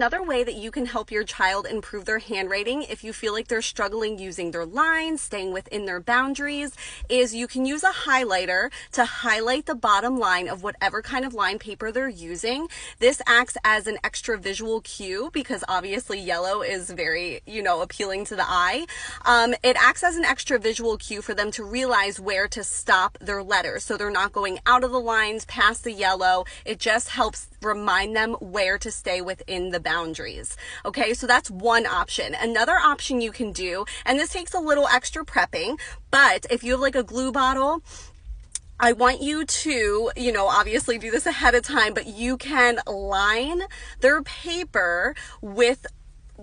Another way that you can help your child improve their handwriting if you feel like they're struggling using their lines, staying within their boundaries, is you can use a highlighter to highlight the bottom line of whatever kind of line paper they're using. This acts as an extra visual cue because obviously yellow is very, appealing to the eye. It acts as an extra visual cue for them to realize where to stop their letters. So they're not going out of the lines past the yellow. It just helps remind them where to stay within the boundaries. Okay, so that's one option. Another option you can do, and this takes a little extra prepping, but if you have like a glue bottle, I want you to, obviously do this ahead of time, but you can line their paper with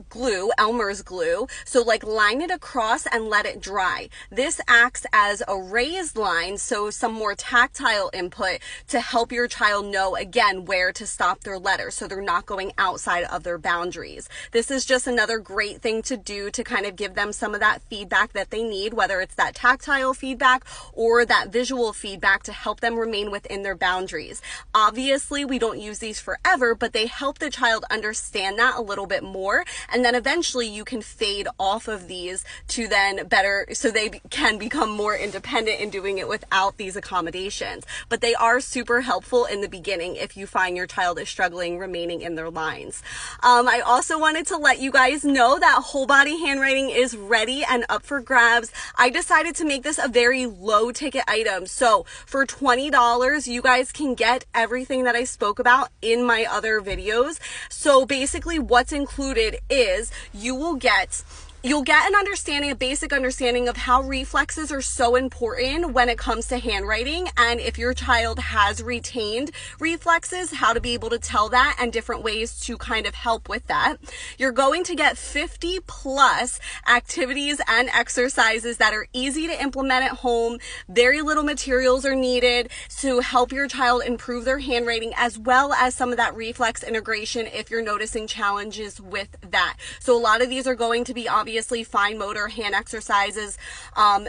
glue, Elmer's glue. So line it across and let it dry. This acts as a raised line, so some more tactile input to help your child know again where to stop their letters so they're not going outside of their boundaries. This is just another great thing to do to kind of give them some of that feedback that they need, whether it's that tactile feedback or that visual feedback to help them remain within their boundaries. Obviously, we don't use these forever, but they help the child understand that a little bit more. And then eventually you can fade off of these to then so they can become more independent in doing it without these accommodations. But they are super helpful in the beginning if you find your child is struggling remaining in their lines. I also wanted to let you guys know that whole body handwriting is ready and up for grabs. I decided to make this a very low ticket item. So for $20, you guys can get everything that I spoke about in my other videos. So basically what's included is you'll get an understanding, a basic understanding of how reflexes are so important when it comes to handwriting, and if your child has retained reflexes, how to be able to tell that and different ways to kind of help with that. You're going to get 50 plus activities and exercises that are easy to implement at home. Very little materials are needed to help your child improve their handwriting, as well as some of that reflex integration if you're noticing challenges with that. So a lot of these are going to be obviously fine motor hand exercises,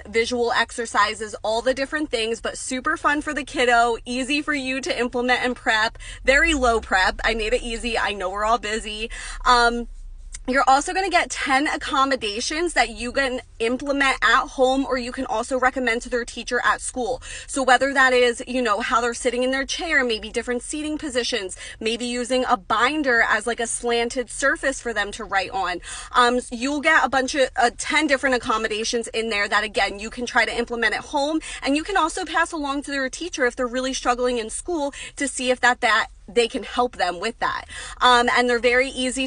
visual exercises, all the different things, but super fun for the kiddo, easy for you to implement and prep, very low prep. I made it easy. I know we're all busy. You're also going to get 10 accommodations that you can implement at home, or you can also recommend to their teacher at school. So whether that is, how they're sitting in their chair, maybe different seating positions, maybe using a binder as like a slanted surface for them to write on. You'll get a bunch of 10 different accommodations in there that, again, you can try to implement at home, and you can also pass along to their teacher if they're really struggling in school to see if that they can help them with that. And they're very easy